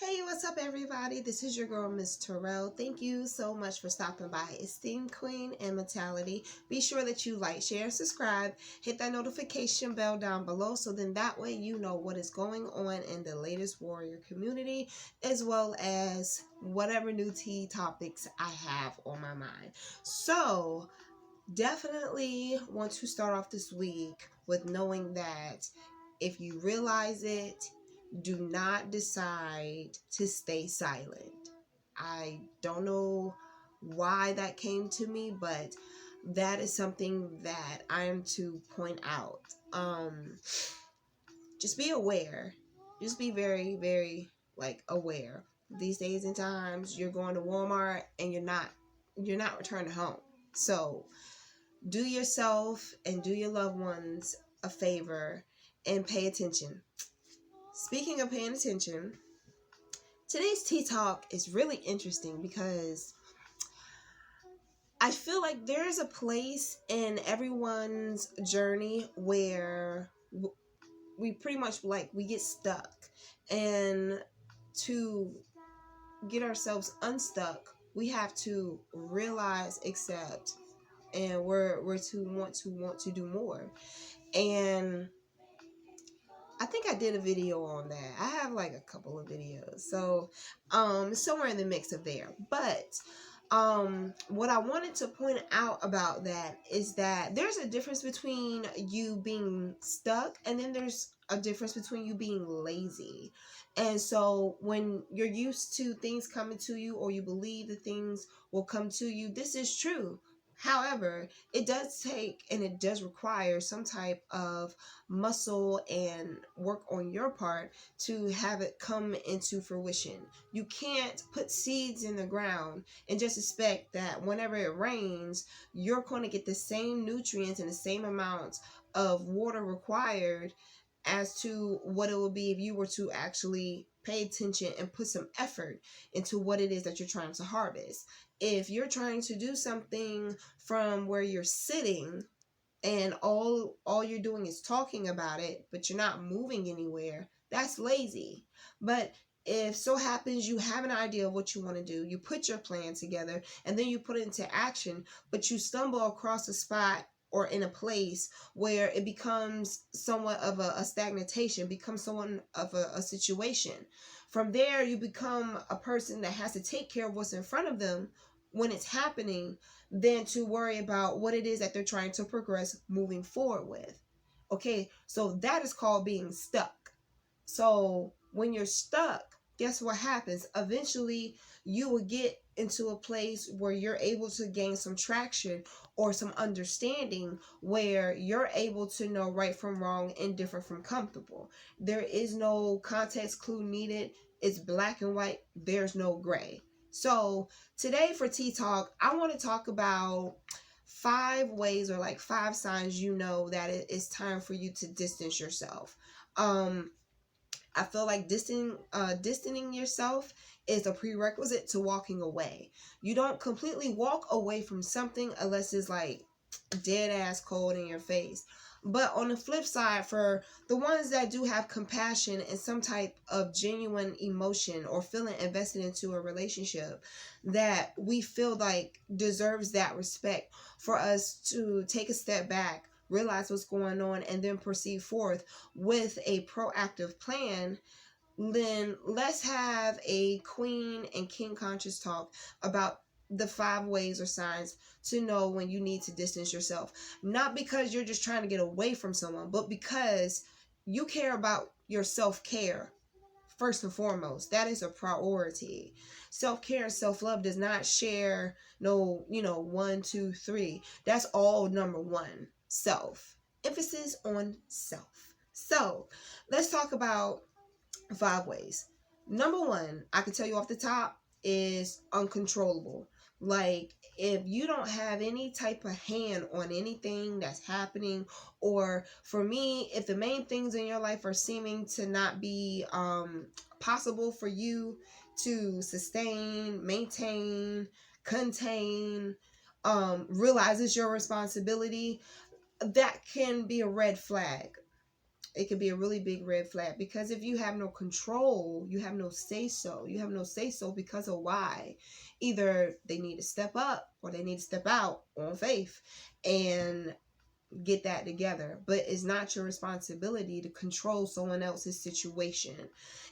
Hey, what's up, everybody? This is your girl, Miss Terrell. Thank you so much for stopping by, Esteemed Queen and Mentality. Be sure that you like, share, and subscribe. Hit that notification bell down below so then that way you know what is going on in the latest warrior community, as well as whatever new tea topics I have on my mind. So, definitely want to start off this week with knowing that if you realize it, do not decide to stay silent. I don't know why that came to me, but that is something that I am to point out. Just be aware. Just be very, very aware. These days and times, you're going to Walmart and you're not returning home. So do yourself and do your loved ones a favor and pay attention. Speaking of paying attention, today's tea talk is really interesting because I feel like there's a place in everyone's journey where we pretty much we get stuck, and to get ourselves unstuck, we have to realize, accept, and we're to want to do more. And I think I did a video on that. I have like a couple of videos. So somewhere in the mix of there. But what I wanted to point out about that is that there's a difference between you being stuck and then there's a difference between you being lazy. And so when you're used to things coming to you, or you believe that things will come to you, this is true. However, it does take and it does require some type of muscle and work on your part to have it come into fruition. You can't put seeds in the ground and just expect that whenever it rains, you're going to get the same nutrients and the same amount of water required as to what it would be if you were to actually pay attention and put some effort into what it is that you're trying to harvest. If you're trying to do something from where you're sitting and all you're doing is talking about it, but you're not moving anywhere, that's lazy. But if so happens you have an idea of what you want to do, you put your plan together and then you put it into action, but you stumble across a spot or in a place where it becomes somewhat of a stagnation, becomes somewhat of a situation. From there, you become a person that has to take care of what's in front of them when it's happening, than to worry about what it is that they're trying to progress moving forward with. Okay, so that is called being stuck. So when you're stuck, guess what happens? Eventually, you will get into a place where you're able to gain some traction or some understanding, where you're able to know right from wrong and different from comfortable. There is no context clue needed. It's black and white. There's no gray. So today for Tea Talk, I want to talk about 5 ways, or like 5 signs you know that it's time for you to distance yourself. I feel like distancing yourself is a prerequisite to walking away. You don't completely walk away from something unless it's like dead ass cold in your face. But on the flip side, for the ones that do have compassion and some type of genuine emotion or feeling invested into a relationship that we feel like deserves that respect, for us to take a step back, realize what's going on, and then proceed forth with a proactive plan, then let's have a queen and king conscious talk about the 5 ways or signs to know when you need to distance yourself. Not because you're just trying to get away from someone, but because you care about your self-care first and foremost. That is a priority. Self-care and self-love does not share no, 1, 2, 3. That's all number one. Self. Emphasis on self. So let's talk about 5 ways. Number one, I can tell you off the top, is uncontrollable. Like, if you don't have any type of hand on anything that's happening, or for me, if the main things in your life are seeming to not be possible for you to sustain, maintain, contain, realize it's your responsibility, that can be a red flag. it could be a really big red flag, because if you have no control, you have no say so. You have no say so because of why. Either they need to step up or they need to step out on faith and get that together. But it's not your responsibility to control someone else's situation.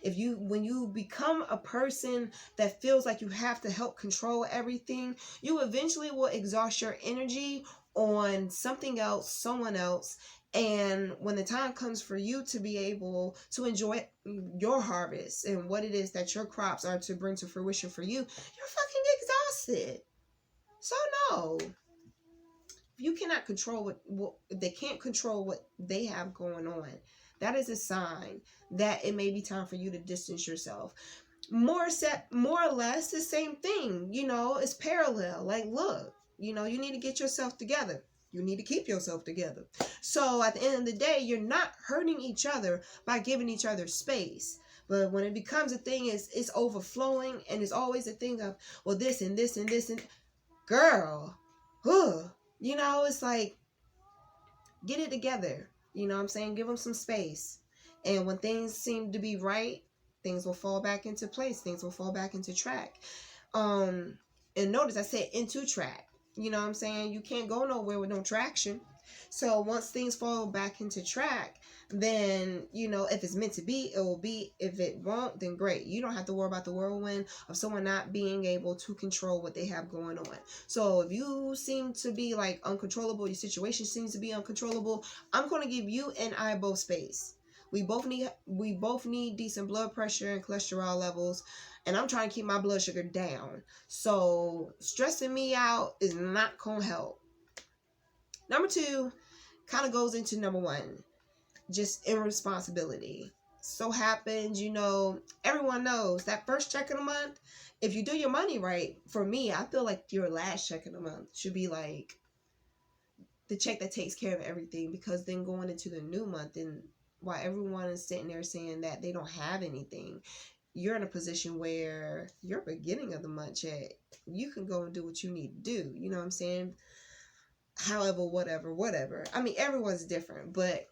When you become a person that feels like you have to help control everything, you eventually will exhaust your energy on something else, someone else. And when the time comes for you to be able to enjoy your harvest and what it is that your crops are to bring to fruition for you, you're fucking exhausted. So no, you cannot control what they can't control what they have going on. That is a sign that it may be time for you to distance yourself. More or less the same thing. It's parallel. Like, look, you need to get yourself together. You need to keep yourself together. So at the end of the day, you're not hurting each other by giving each other space. But when it becomes a thing, it's overflowing, and it's always a thing of, well, this and this and this and girl, it's like, get it together. You know what I'm saying? Give them some space. And when things seem to be right, things will fall back into place. Things will fall back into track. And notice I said into track. You know what I'm saying? You can't go nowhere with no traction. So once things fall back into track, then, if it's meant to be, it will be. If it won't, then great. You don't have to worry about the whirlwind of someone not being able to control what they have going on. So if you seem to be like uncontrollable, your situation seems to be uncontrollable, I'm going to give you and I both space. We both need decent blood pressure and cholesterol levels, and I'm trying to keep my blood sugar down. So stressing me out is not going to help. Number 2 kind of goes into number 1, just irresponsibility. So happens, everyone knows that first check of the month, if you do your money right, for me, I feel like your last check of the month should be like the check that takes care of everything, because then going into the new month, and while everyone is sitting there saying that they don't have anything, you're in a position where your beginning of the month check, you can go and do what you need to do. You know what I'm saying? However, whatever. I mean, everyone's different, but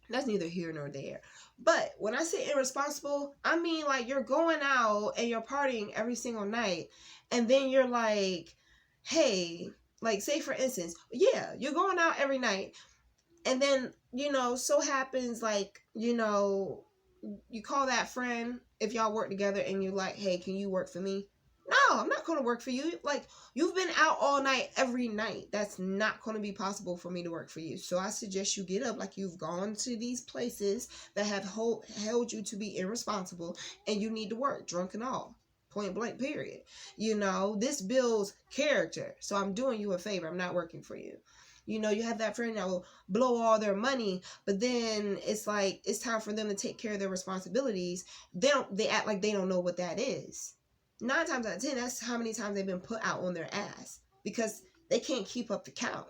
that's neither here nor there. But when I say irresponsible, I mean like you're going out and you're partying every single night, and then you're like, hey, like say for instance, yeah, you're going out every night, and then, so happens like, you call that friend if y'all work together, and you're like, hey, can you work for me? No, I'm not going to work for you. Like, you've been out all night, every night. That's not going to be possible for me to work for you. So I suggest you get up, like you've gone to these places that have held you to be irresponsible, and you need to work, drunk and all. Point blank, period. This builds character. So I'm doing you a favor. I'm not working for you. You have that friend that will blow all their money, but then it's like, it's time for them to take care of their responsibilities. They act like they don't know what that is. 9 times out of 10, that's how many times they've been put out on their ass, because they can't keep up the count.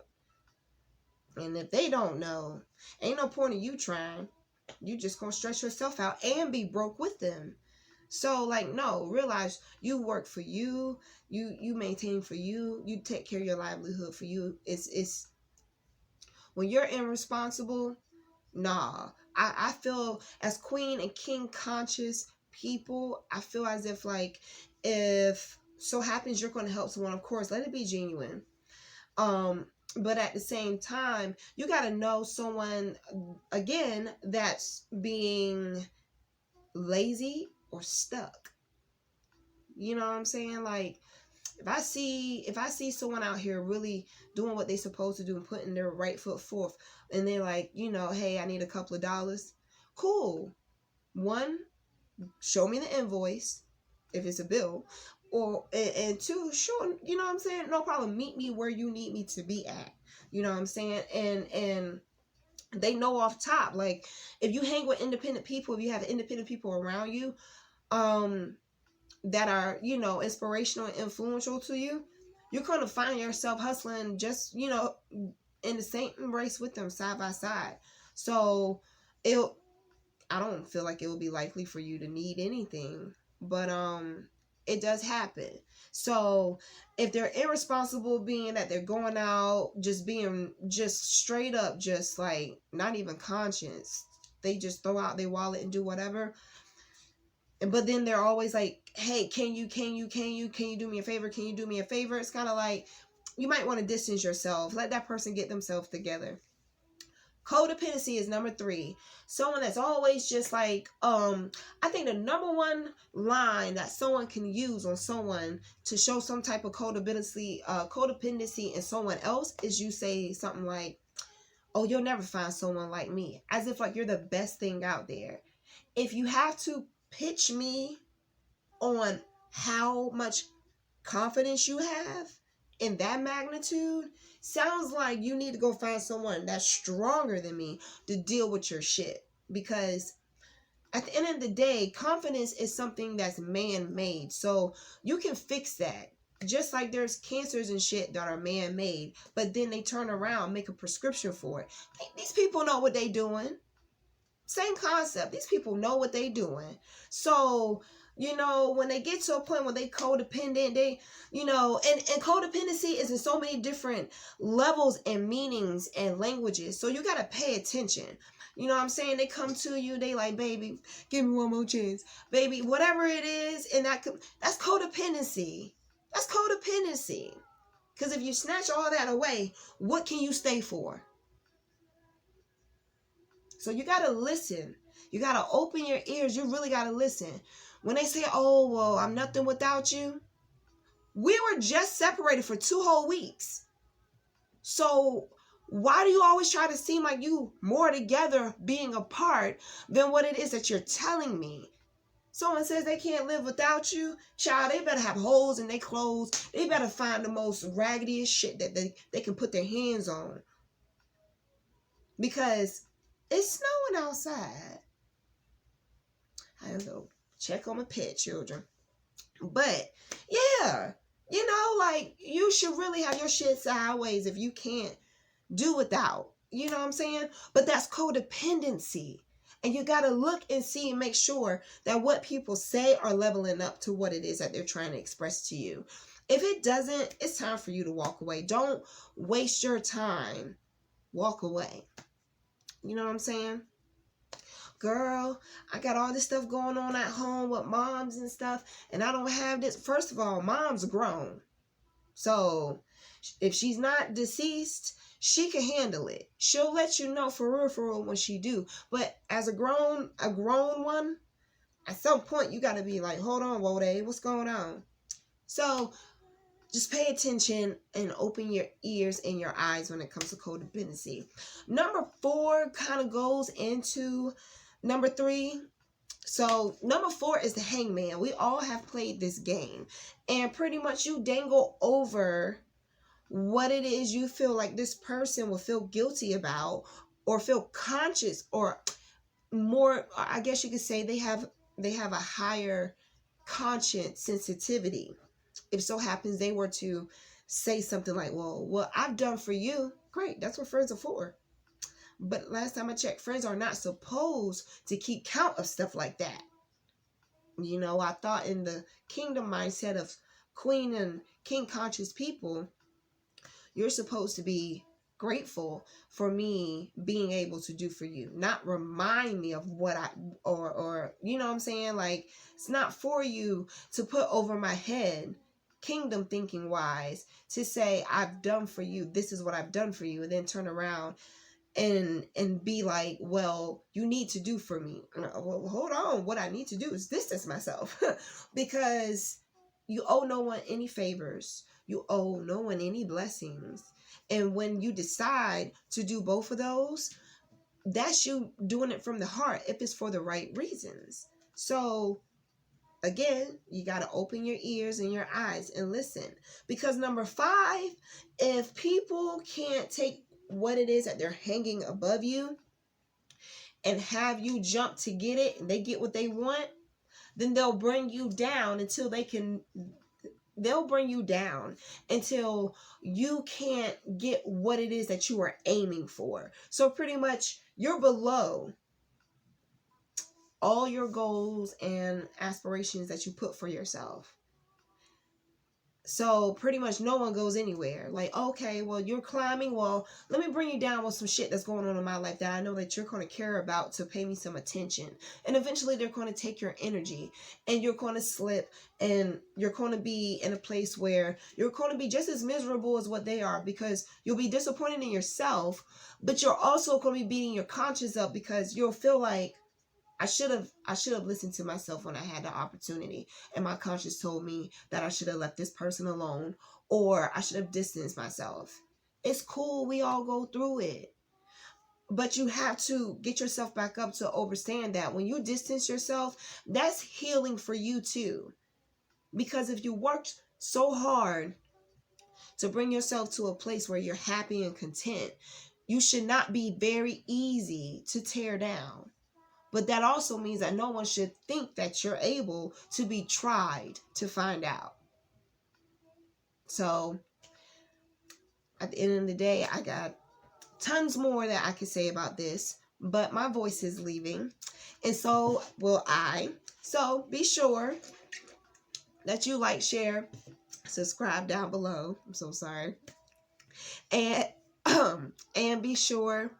And if they don't know, ain't no point in you trying. You just gonna stress yourself out and be broke with them. So like, no, realize you work for you, you maintain for you, you take care of your livelihood for you. It's when you're irresponsible, nah. I feel, as queen and king conscious people, I feel as if like, if so happens you're going to help someone, of course, let it be genuine. But at the same time, you got to know someone, again, that's being lazy or stuck. You know what I'm saying? Like, if I see someone out here really doing what they supposed to do and putting their right foot forth, and they're like, hey, I need a couple of dollars. Cool. 1, show me the invoice if it's a bill, and 2, sure, you know what I'm saying? No problem. Meet me where you need me to be at. You know what I'm saying? And they know off top, like, if you hang with independent people, if you have independent people around you, that are, inspirational and influential to you, you're going to find yourself hustling just, in the same race with them, side by side. So I don't feel like it will be likely for you to need anything, but it does happen. So if they're irresponsible, being that they're going out, just being just straight up, just like not even conscious, they just throw out their wallet and do whatever. But then they're always like, hey, can you do me a favor? Can you do me a favor? It's kind of like, you might want to distance yourself. Let that person get themselves together. Codependency is number 3. Someone that's always just like, I think the number one line that someone can use on someone to show some type of codependency in someone else is you say something like, oh, you'll never find someone like me. As if like you're the best thing out there. If you have to pitch me on how much confidence you have in that magnitude, sounds like you need to go find someone that's stronger than me to deal with your shit. Because at the end of the day, confidence is something that's man-made. So you can fix that. Just like there's cancers and shit that are man-made, but then they turn around, make a prescription for it. These people know what they doing. Same concept. These people know what they doing. So, you know, when they get to a point where they codependent, they, you know, and codependency is in so many different levels and meanings and languages. So you got to pay attention. You know what I'm saying? They come to you, they like, baby, give me one more chance. Baby, whatever it is, and that's codependency. That's codependency. Because if you snatch all that away, what can you stay for? So you got to listen. You got to open your ears. You really got to listen. When they say, oh, well, I'm nothing without you. We were just separated for 2 whole weeks. So why do you always try to seem like you more together being apart than what it is that you're telling me? Someone says they can't live without you. Child, they better have holes in their clothes. They better find the most raggediest shit that they can put their hands on. Because it's snowing outside. I don't know. Check on my pet children. But, yeah. You know, like, you should really have your shit sideways if you can't do without. You know what I'm saying? But that's codependency. And you got to look and see and make sure that what people say are leveling up to what it is that they're trying to express to you. If it doesn't, it's time for you to walk away. Don't waste your time. Walk away. You know what I'm saying? Girl, I got all this stuff going on at home with moms and stuff, and I don't have this. First of all, mom's grown. So if she's not deceased, she can handle it. She'll let you know for real when she do. But as a grown one, at some point you got to be like, hold on, Wode, what's going on? So just pay attention and open your ears and your eyes when it comes to codependency. Number 4 kind of goes into number 3. So number 4 is the hangman. We all have played this game. And pretty much you dangle over what it is you feel like this person will feel guilty about or feel conscious, or more, I guess you could say they have a higher conscience sensitivity. If so happens they were to say something like, well, what I've done for you, great, that's what friends are for. But last time I checked, friends are not supposed to keep count of stuff like that. You know, I thought in the kingdom mindset of queen and king conscious people, you're supposed to be grateful for me being able to do for you, not remind me of what or you know what I'm saying? Like, it's not for you to put over my head, kingdom thinking wise, to say I've done for you, this is what I've done for you, and then turn around and be like, well, you need to do for me. Well, hold on, what I need to do is distance myself because you owe no one any favors. You owe no one any blessings. And when you decide to do both of those, that's you doing it from the heart if it's for the right reasons. So again, you got to open your ears and your eyes and listen. Because number 5, if people can't take what it is that they're hanging above you and have you jump to get it and they get what they want, then they'll bring you down until they'll bring you down until you can't get what it is that you are aiming for. So pretty much you're below all your goals and aspirations that you put for yourself. So pretty much no one goes anywhere. Like, okay, well, you're climbing. Well, let me bring you down with some shit that's going on in my life that I know that you're going to care about to pay me some attention. And eventually they're going to take your energy and you're going to slip and you're going to be in a place where you're going to be just as miserable as what they are, because you'll be disappointed in yourself, but you're also going to be beating your conscience up because you'll feel like, I should have listened to myself when I had the opportunity, and my conscience told me that I should have left this person alone, or I should have distanced myself. It's cool, we all go through it. But you have to get yourself back up to understand that when you distance yourself, that's healing for you too. Because if you worked so hard to bring yourself to a place where you're happy and content, you should not be very easy to tear down. But that also means that no one should think that you're able to be tried to find out. So at the end of the day, I got tons more that I could say about this, but my voice is leaving, and so will I. So be sure that you like, share, subscribe down below. I'm so sorry. And be sure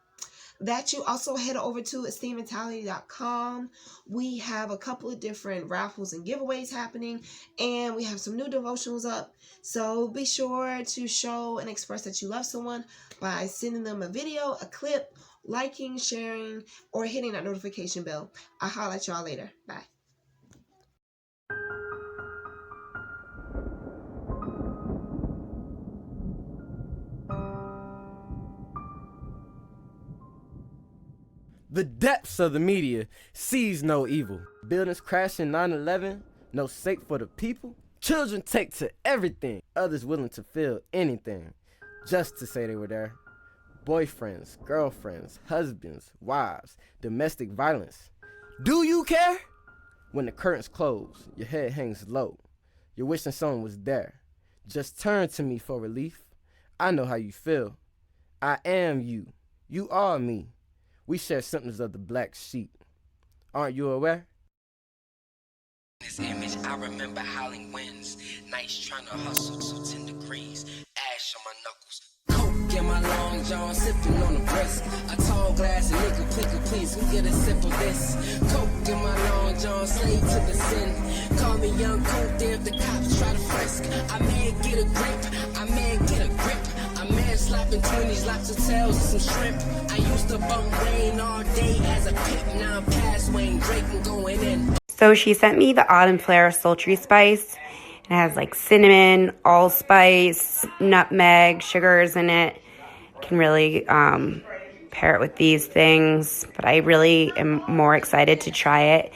that you also head over to esteemedmentality.com. We have a couple of different raffles and giveaways happening, and we have some new devotionals up. So be sure to show and express that you love someone by sending them a video, a clip, liking, sharing, or hitting that notification bell. I'll holler at y'all later. Bye. The depths of the media sees no evil. Buildings crashing 9/11, no sake for the people. Children take to everything. Others willing to feel anything just to say they were there. Boyfriends, girlfriends, husbands, wives, domestic violence. Do you care? When the curtains close, your head hangs low. You're wishing someone was there. Just turn to me for relief. I know how you feel. I am you. You are me. We share symptoms of the black sheep. Aren't you aware? This image, I remember howling winds, nights trying to hustle to 10 degrees, ash on my knuckles. Coke in my long john, sipping on the brisk. A tall glass of nigga, please, who get a sip of this? Coke in my long john, slave to the sin. Call me young coke there if the cops try to frisk. I may get a grip, I may get a grip. I may slapping 20s, lots of tails and some shrimp. I used to bump Wayne all day as a pimp. Now I'm past Wayne Drake and going in. So she sent me the Autumn Flare Sultry Spice. It has like cinnamon, allspice, nutmeg, sugars in it. Can really pair it with these things. But I really am more excited to try it